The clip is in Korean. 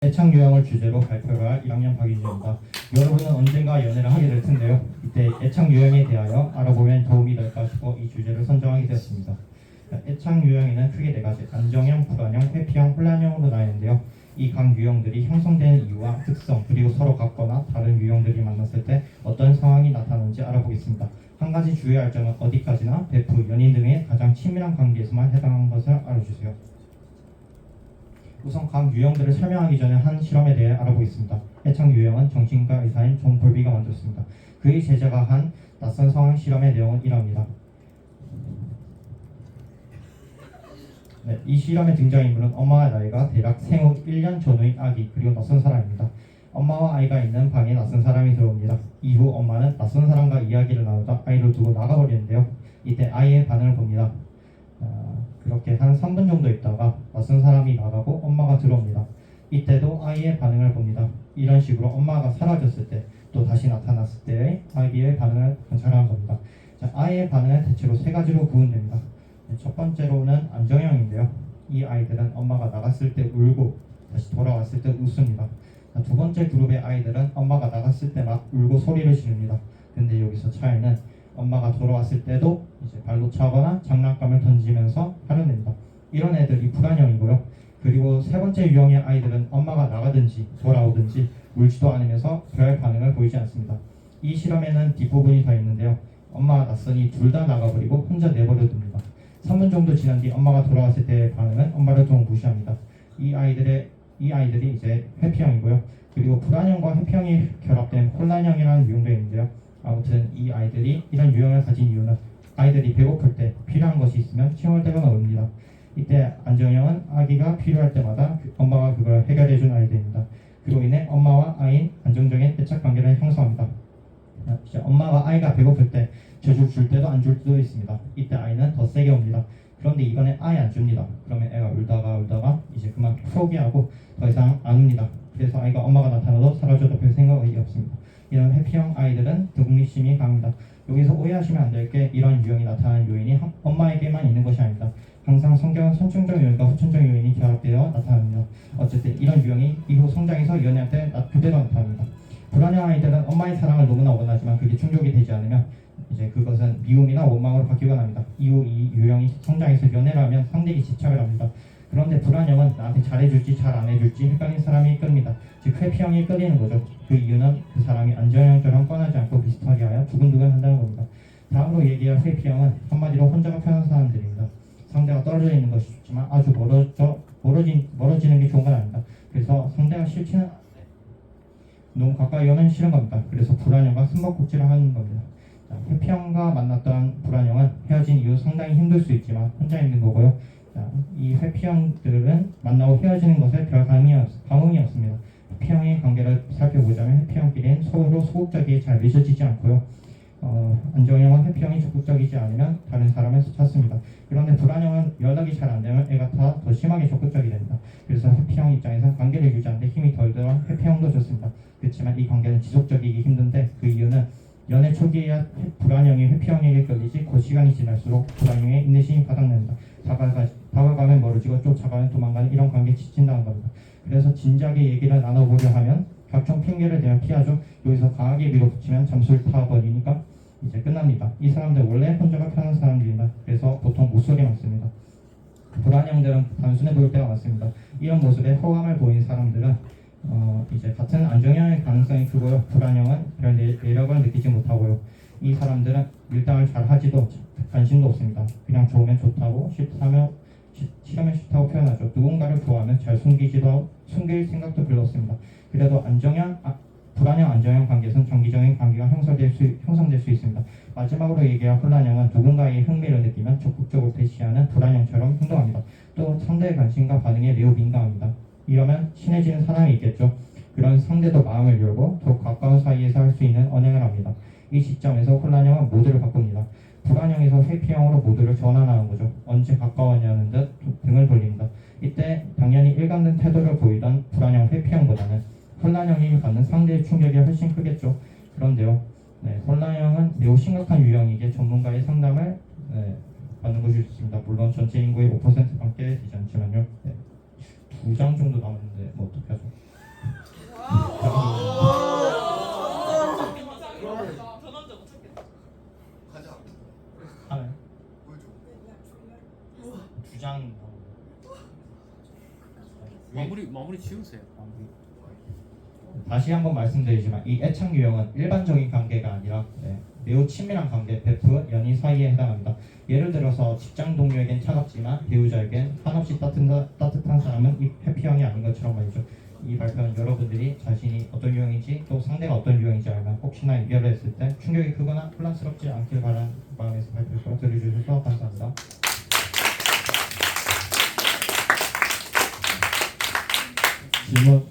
애착 유형을 주제로 발표를 할 1학년 박윤주입니다. 여러분은 언젠가 연애를 하게 될 텐데요. 이때 애착 유형에 대하여 알아보면 도움이 될까 싶어 이 주제를 선정하게 되었습니다. 애착 유형에는 크게 네 가지, 안정형, 불안형, 회피형, 혼란형으로 나뉘는데요. 이 각 유형들이 형성되는 이유와 특성, 그리고 서로 같거나 다른 유형들이 만났을 때 어떤 상황이 나타나는지 알아보겠습니다. 한 가지 주의할 점은 어디까지나 베프, 연인 등의 가장 친밀한 관계에서만 해당하는 것을 알아주세요. 우선 각 유형들을 설명하기 전에 한 실험에 대해 알아보겠습니다. 애착 유형은 정신과 의사인 존 볼비가 만들었습니다. 그의 제자가 한 낯선 상황 실험의 내용은 이러합니다. 이 실험의 등장인물은 엄마와 나이가 대략 생후 1년 전후인 아기 그리고 낯선 사람입니다. 엄마와 아이가 있는 방에 낯선 사람이 들어옵니다. 이후 엄마는 낯선 사람과 이야기를 나누다 아이를 두고 나가버리는데요. 이때 아이의 반응을 봅니다. 그렇게 한 3분 정도 있다가 낯선 사람이 나가고 엄마가 들어옵니다. 이때도 아이의 반응을 봅니다. 이런 식으로 엄마가 사라졌을 때 또 다시 나타났을 때의 아이의 반응을 관찰하는 겁니다. 아이의 반응은 대체로 세 가지로 구분됩니다. 첫 번째로는 안정형인데요. 이 아이들은 엄마가 나갔을 때 울고 다시 돌아왔을 때 웃습니다. 두 번째 그룹의 아이들은 엄마가 나갔을 때 막 울고 소리를 지릅니다. 근데 여기서 차이는 엄마가 돌아왔을 때도 이제 발로 차거나 장난감을 던지면서 화를 이런 애들이 불안형이고요. 그리고 세 번째 유형의 아이들은 엄마가 나가든지 돌아오든지 울지도 않으면서 별 반응을 보이지 않습니다. 이 실험에는 뒷부분이 더 있는데요. 엄마와 낯선이 둘 다 나가버리고 혼자 내버려둡니다. 3분 정도 지난 뒤 엄마가 돌아왔을 때의 반응은 엄마를 좀 무시합니다. 이 아이들이 이제 회피형이고요. 그리고 불안형과 회피형이 결합된 혼란형이라는 유형도 있는데요. 아무튼 이 아이들이 이런 유형을 가진 이유는 아이들이 배고플 때 필요한 것이 있으면 칭얼대거나 웁니다. 이때 안정형은 아기가 필요할 때마다 엄마가 그걸 해결해준 아이들입니다. 그로 인해 엄마와 아이인 안정적인 애착 관계를 형성합니다. 엄마와 아이가 배고플 때 자주 줄 때도 안 줄 때도 있습니다. 이때 아이는 더 세게 옵니다. 그런데 이번에 아예 안 줍니다. 그러면 애가 울다가 이제 그만 포기하고 더 이상 안 웁니다. 그래서 아이가 엄마가 나타나도 사라져도 별 생각이 없습니다. 이런 회피형 아이들은 독립심이 강합니다. 여기서 오해하시면 안 될 게 이런 유형이 나타나는 요인이 엄마에게만 있는 것이 아닙니다. 항상 성격은 선천적 요인과 후천적 요인이 결합되어 나타납니다. 어쨌든 이런 유형이 이후 성장해서 연애할 때 그대로 나타납니다. 불안형 아이들은 엄마의 사랑을 너무나 원하지만 그게 충족이 되지 않으면 이제 그것은 미움이나 원망으로 바뀌거나 합니다. 이후 이 유형이 성장해서 연애를 하면 상대에게 집착을 합니다. 그런데 불안형은 나한테 잘해줄지 잘 안해줄지 헷갈린 사람이 끌립니다. 즉 회피형이 끌리는 거죠. 그 이유는 그 사람이 안정형처럼 뻔하지 않고 비슷하게 하여 두근두근 한다는 겁니다. 다음으로 얘기할 회피형은 한마디로 혼자가 편한 사람들입니다. 상대가 떨어져 있는 것이 좋지만 아주 멀어지는 게 좋은 건 아닙니다. 그래서 상대가 싫지는 않은데 너무 가까이 오면 싫은 겁니다. 그래서 불안형과 숨바꼭질을 하는 겁니다. 회피형과 만났던 불안형은 헤어진 이후 상당히 힘들 수 있지만 혼자 있는 거고요. 이 회피형들은 만나고 헤어지는 것에 별 감흥이 없습니다. 회피형의 관계를 살펴보자면 회피형끼리는 서로 소극적이게 잘 맺어지지 않고요. 안정형은 회피형이 적극적이지 않으면 다른 사람을 찾습니다. 그런데 불안형은 연락이 잘 안되면 애가 더 심하게 적극적이 됩니다. 그래서 회피형 입장에서는 관계를 유지하는데 힘이 덜 들어 회피형도 좋습니다. 그렇지만 이 관계는 지속적이기 힘든데 그 이유는 연애 초기에야 불안형이 회피형에게 끌리지 그 시간이 지날수록 불안형의 인내심이 바닥납니다. 다가가면 멀어지고 쫓아가면 도망가는 이런 관계에 지친다는 겁니다. 그래서 진지하게 얘기를 나눠보려 하면 각종 핑계를 대면 피하죠. 여기서 강하게 밀어붙이면 잠수를 타버리니까 이제 끝납니다. 이 사람들 원래 혼자가 편한 사람들입니다. 그래서 보통 목소리만 씁니다. 불안형들은 단순해 보일 때가 많습니다. 이런 모습에 호감을 보인 사람들은 이제 같은 안정형의 가능성이 크고요. 불안형은 별 매력을 느끼지 못하고요. 이 사람들은 밀당을 잘 하지도 관심도 없습니다. 그냥 좋으면 좋다고 싫다면 싫다고 표현하죠. 누군가를 좋아하면 잘 숨길 생각도 별로 없습니다. 그래도 불안형 안정형 관계에서는 장기적인 관계가 형성될 수 있습니다. 마지막으로 얘기할 혼란형은 누군가의 흥미를 느끼면 적극적으로 대시하는 불안형처럼 행동합니다. 또 상대의 관심과 반응에 매우 민감합니다. 이러면 친해지는 사람이 있겠죠. 그런 상대도 마음을 열고 더욱 가까운 사이에서 할 수 있는 언행을 합니다. 이 시점에서 혼란형은 모두를 바꿉니다. 불안형에서 회피형으로 모두를 전환하는 거죠. 언제 가까웠냐는 듯 등을 돌립니다. 이때 당연히 일관된 태도를 보이던 불안형 회피형보다는 혼란형이 받는 상대의 충격이 훨씬 크겠죠. 그런데요, 혼란형은 매우 심각한 유형이기에 전문가의 상담을 받는 것이 좋습니다. 물론 전체 인구의 5%밖에 되지 않지만요. 2장 정도 남았는데 뭐 어떻게 하죠? 마무리 지으세요. 다시 한번 말씀드리지만 이 애착 유형은 일반적인 관계가 아니라 매우 친밀한 관계, 베프, 연인 사이에 해당합니다. 예를 들어서 직장 동료에겐 차갑지만 배우자에겐 한없이 따뜻한 사람은 이 해피형이 아닌 것처럼 말이죠. 이 발표는 여러분들이 자신이 어떤 유형인지 또 상대가 어떤 유형인지 알면 혹시나 이별을 했을 때 충격이 크거나 혼란스럽지 않길 바라는 마음에서 발표를 들어주셔서 감사합니다. 질문